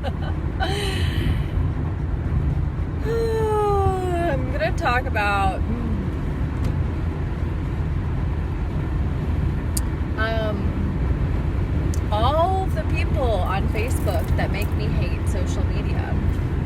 I'm going to talk about all the people on Facebook that make me hate social media.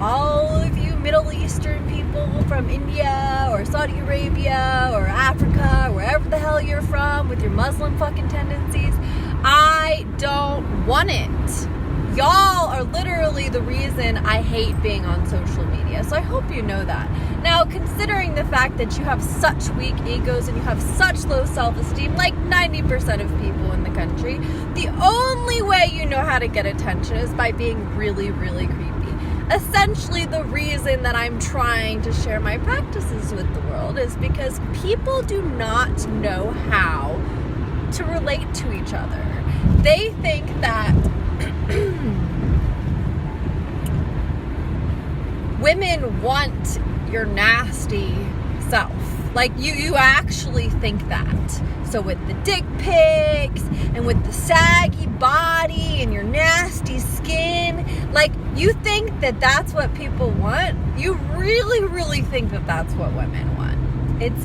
All of you Middle Eastern people from India or Saudi Arabia or Africa, wherever the hell you're from with your Muslim fucking tendencies, I don't want it. Y'all are literally the reason I hate being on social media. So I hope you know that. Now, considering the fact that you have such weak egos and you have such low self-esteem, like 90% of people in the country, the only way you know how to get attention is by being really, really creepy. Essentially, the reason that I'm trying to share my practices with the world is because people do not know how to relate to each other. They think that women want your nasty self. Like, you actually think that. So with the dick pics and with the saggy body and your nasty skin, like, you think that that's what people want? You really, really think that that's what women want. It's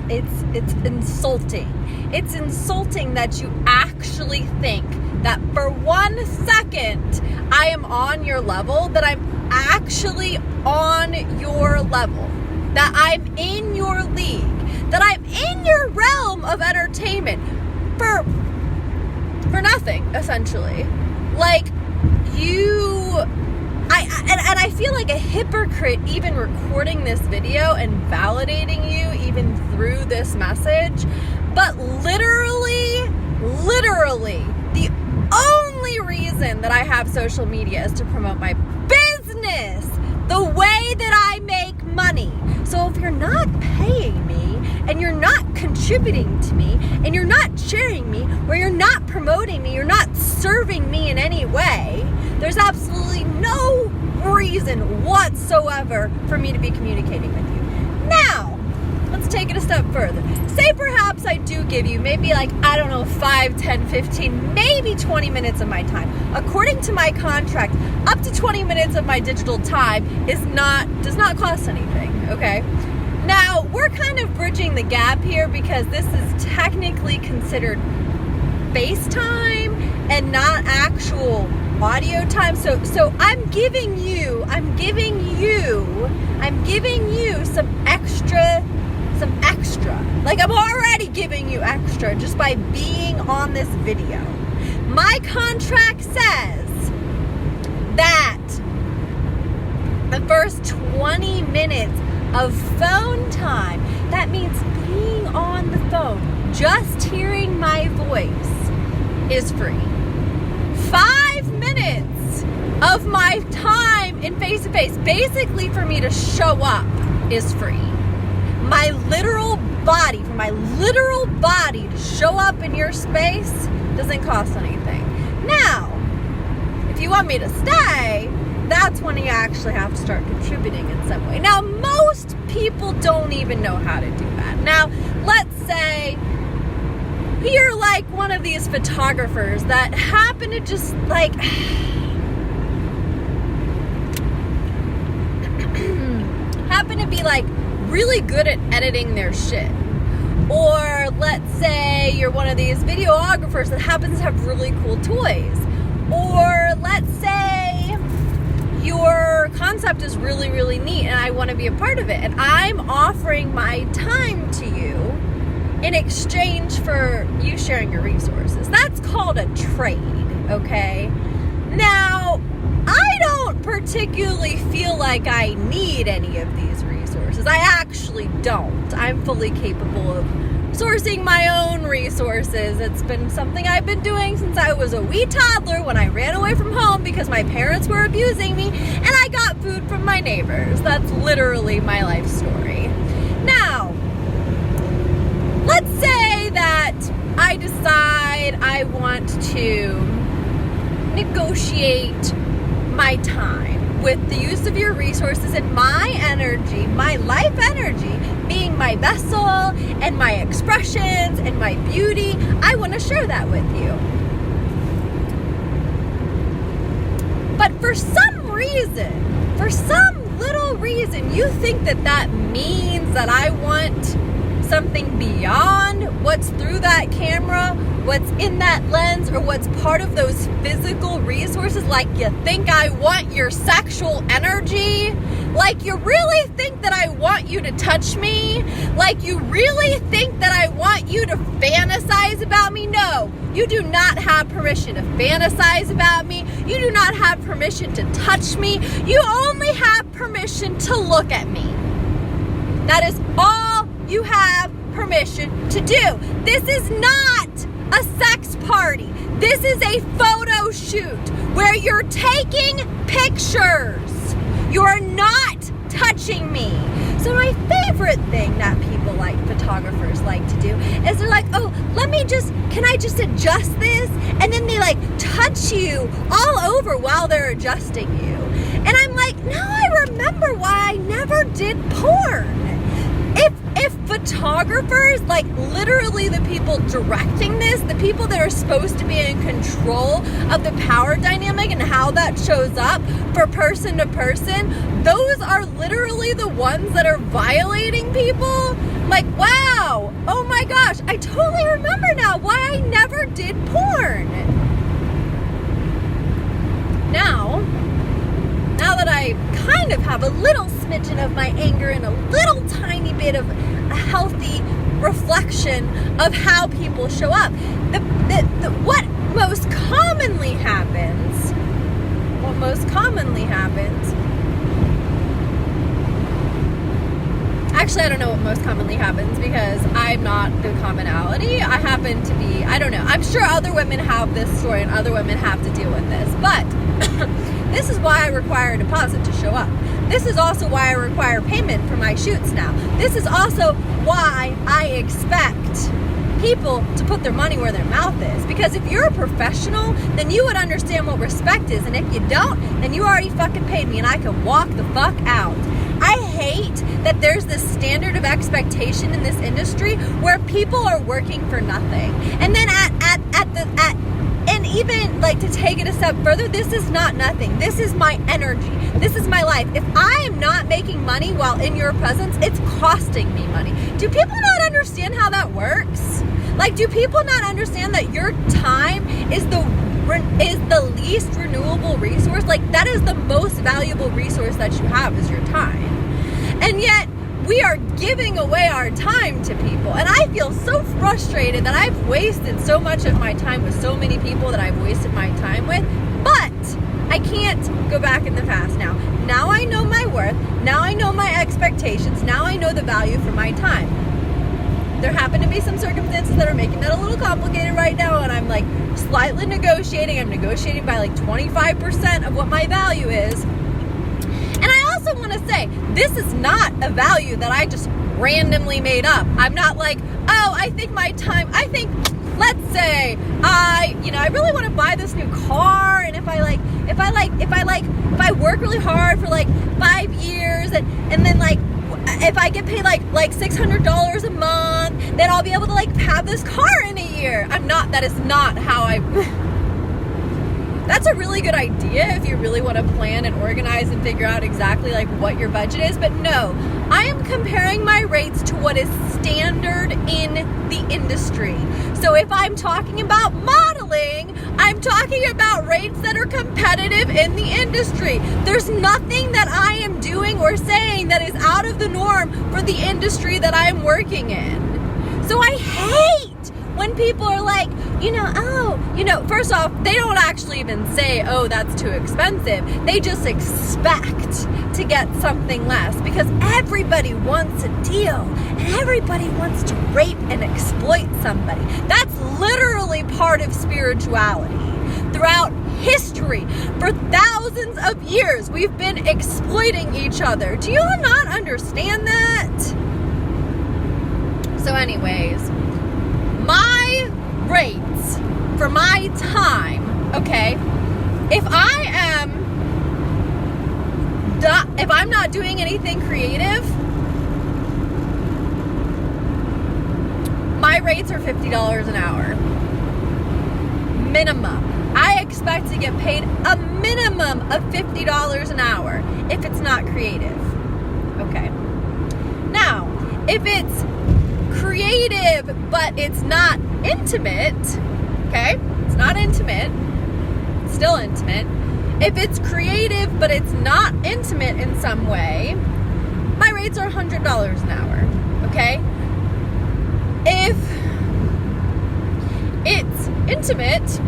insulting. It's insulting that you actually think that for 1 second I am on your level, that I'm actually on your level, that I'm in your league, that I'm in your realm of entertainment for nothing, essentially. Like, I feel like a hypocrite even recording this video and validating you even through this message, but literally, the only reason that I have social media is to promote my business, the way that I make money. So if you're not paying me and you're not contributing to me and you're not sharing me or you're not promoting me, you're not serving me in any way, there's absolutely no reason whatsoever for me to be communicating with you. Now, let's take it a step further. Say perhaps I do give you maybe 5, 10, 15, maybe 20 minutes of my time. According to my contract, up to 20 minutes of my digital time does not cost anything, okay? Now, we're kind of bridging the gap here because this is technically considered FaceTime and not actual audio time. So I'm giving you some extra. Like, I'm already giving you extra just by being on this video. My contract says that the first 20 minutes of phone time, that means being on the phone, just hearing my voice, is free. 5 minutes of my time in face-to-face, basically for me to show up, is free. My literal body, for my literal body to show up in your space doesn't cost anything. Now, if you want me to stay, that's when you actually have to start contributing in some way. Now, most people don't even know how to do that. Now, let's say you're like one of these photographers that happen to just happen to be really good at editing their shit. Or let's say you're one of these videographers that happens to have really cool toys. Or let's say your concept is really, really neat and I want to be a part of it. And I'm offering my time to you in exchange for you sharing your resources. That's called a trade, okay? Now, I don't particularly feel like I need any of these resources. I actually don't. I'm fully capable of sourcing my own resources. It's been something I've been doing since I was a wee toddler when I ran away from home because my parents were abusing me and I got food from my neighbors. That's literally my life story. Now, let's say that I decide I want to negotiate my time with the use of your resources and my energy, my life energy, being my vessel and my expressions and my beauty. I want to share that with you. But for some little reason, you think that means that I want something beyond what's through that camera, what's in that lens, or what's part of those physical resources. Like, you think I want your sexual energy? Like, you really think that I want you to touch me? Like, you really think that I want you to fantasize about me? No, you do not have permission to fantasize about me. You do not have permission to touch me. You only have permission to look at me. That is all you have permission to do. This is not a sex party. This is a photo shoot where you're taking pictures. You're not touching me. So my favorite thing that people like, photographers like to do, is they're like, oh, can I just adjust this? And then they like touch you all over while they're adjusting you. And I'm like, now I remember why I never did porn. If photographers, like literally the people directing this, the people that are supposed to be in control of the power dynamic and how that shows up for person to person, those are literally the ones that are violating people. I'm like, wow, oh my gosh, I totally remember now why I never did porn. Now that I kind of have a little smidgen of my anger and a little tiny bit of a healthy reflection of how people show up, what most commonly happens, actually, I don't know what most commonly happens because I'm not the commonality. I happen to be, I don't know. I'm sure other women have this story and other women have to deal with this, but this is why I require a deposit to show up. This is also why I require payment for my shoots now. This is also why I expect people to put their money where their mouth is. Because if you're a professional, then you would understand what respect is. And if you don't, then you already fucking paid me and I can walk the fuck out. I hate that there's this standard of expectation in this industry where people are working for nothing. And then and even like to take it a step further, this is not nothing. This is my energy. This is my life. If I am not making money while in your presence, it's costing me money. Do people not understand how that works? Like, do people not understand that your time is the least renewable resource? Like, that is the most valuable resource that you have is your time. And yet, we are giving away our time to people. And I feel so frustrated that I've wasted so much of my time with so many people that I've wasted my time with. But I can't go back in the past now. Now I know my worth. Now I know my expectations. Now I know the value for my time. There happen to be some circumstances that are making that a little complicated right now, and I'm like slightly negotiating. I'm negotiating by like 25% of what my value is. And I also want to say, this is not a value that I just randomly made up. I'm not like, oh, I think let's say I really want to buy this new car, and if I work really hard for like 5 years and then like if I get paid like $600 a month, then I'll be able to like have this car in a year. That is not how that's a really good idea if you really want to plan and organize and figure out exactly like what your budget is. But no, I am comparing my rates to what is standard in the industry. So if I'm talking about modeling, I'm talking about rates that are competitive in the industry. There's nothing that I am doing or saying that is out of the norm for the industry that I'm working in. So I hate when people are like, first off, they don't actually even say, oh, that's too expensive. They just expect to get something less because everybody wants a deal and everybody wants to rape and exploit somebody. That's literally part of spirituality. Throughout history, for thousands of years, we've been exploiting each other. Do you not understand that? So anyways, my rates for my time, okay, if I'm not doing anything creative, my rates are $50 an hour. Minimum. I expect to get paid a minimum of $50 an hour if it's not creative. Okay. Now, if it's creative but it's not intimate, okay? It's not intimate, it's still intimate. If it's creative but it's not intimate in some way, my rates are $100 an hour, okay? If it's intimate,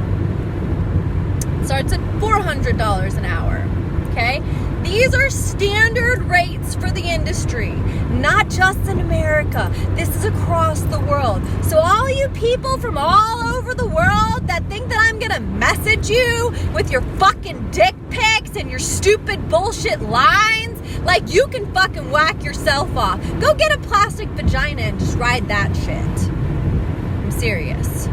it starts at $400 an hour, okay? These are standard rates for the industry, not just in America. This is across the world. So all you people from all over the world that think that I'm gonna message you with your fucking dick pics and your stupid bullshit lines, like, you can fucking whack yourself off. Go get a plastic vagina and just ride that shit. I'm serious.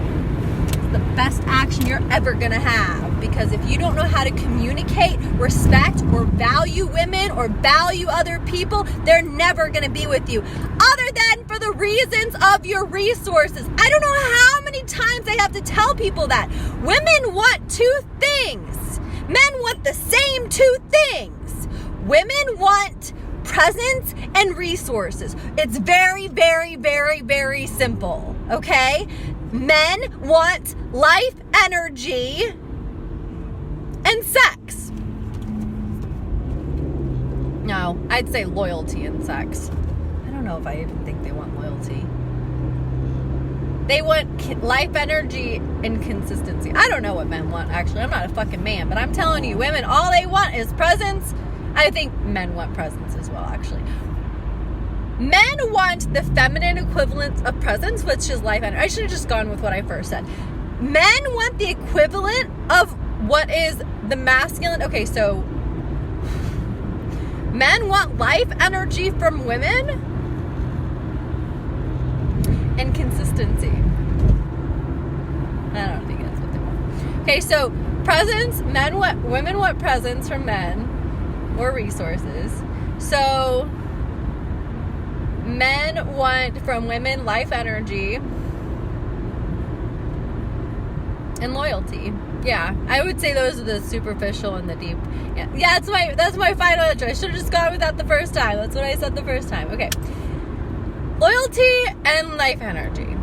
The best action you're ever gonna have, because if you don't know how to communicate, respect, or value women or value other people, they're never gonna be with you, other than for the reasons of your resources. I don't know how many times I have to tell people that women want two things. Men want the same two things. Women want presence and resources. It's very, very, very, very simple, okay? Men want life, energy, and sex. No, I'd say loyalty and sex. I don't know if I even think they want loyalty. They want life, energy, and consistency. I don't know what men want, actually. I'm not a fucking man, but I'm telling you, women, all they want is presence. I think men want presence as well, actually. Men want the feminine equivalent of presence, which is life energy. I should have just gone with what I first said. Men want the equivalent of what is the masculine. Okay, so men want life energy from women and consistency. I don't think that's what they want. Okay, so presence, women want presence from men or resources. So men want from women life energy and loyalty. Yeah, I would say those are the superficial and the deep. Yeah, that's my final answer. I should have just gone with that the first time. That's what I said the first time. Okay. Loyalty and life energy.